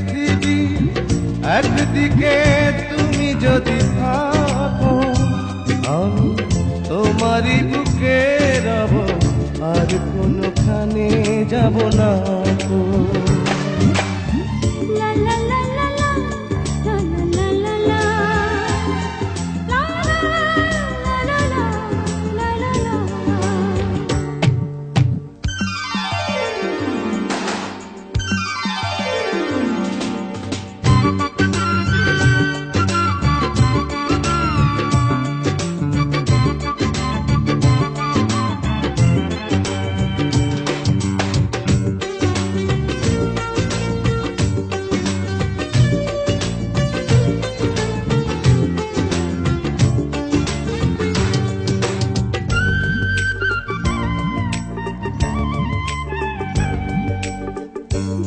পৃথিবী, একদিকে তুমি যদি থাকো, আমি তোমারই বুকে রব, আর কোনোখানে যাব না তো।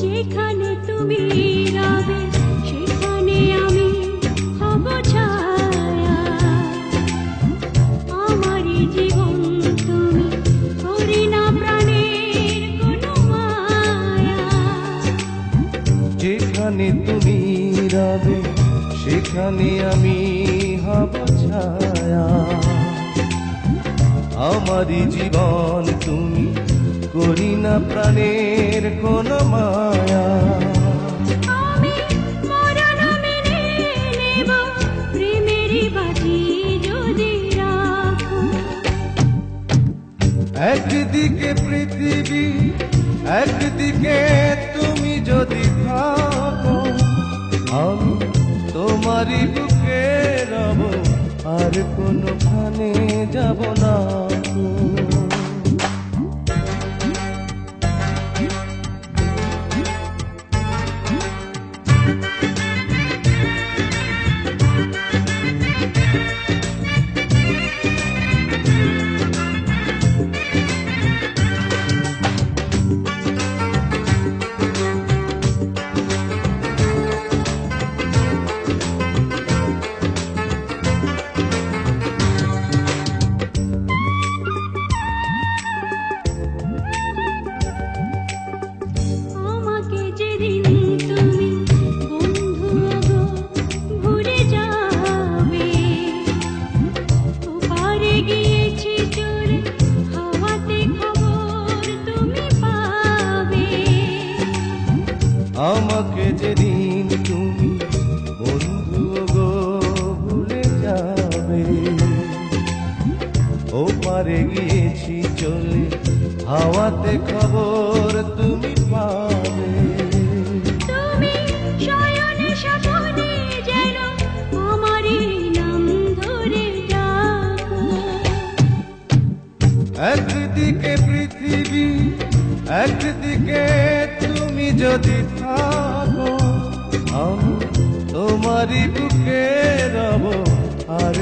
যেখানে তুমি রবে সেখানে আমি হব ছায়া, আমারই জীবন তুমি করি না প্রাণের কোনো মায়া। যেখানে তুমি রবে সেখানে আমি হব ছায়া, আমারই জীবন তুমি করি না প্রাণের কোন মায়া। আমি মরণ মেনে নেব প্রেমেরই বাজি যদি রাখো। একদিকে পৃথিবী, একদিকে তুমি যদি থাকো, আমি তোমারই বুকে রব, আর কোনোখানে যাব না তো। আমাকে যেদিন তুমি বন্ধু গো ভুলে যাবে, ওপারে গিয়েছি চলে হাওয়াতে খবর তুমি পাবে। আমাকে যেদিন তুমি বন্ধু গো ভুলে যাবে, ও পারে গিয়েছি চলে হাওয়াতে খবর তুমি পাবে। তুমি শয়নে স্বপনে যেন আমারই নাম ধরে ডাকো। একদিকে পৃথিবী, একদিকে তুমি যদি থাকো, আমি তোমারই বুকে রব, আর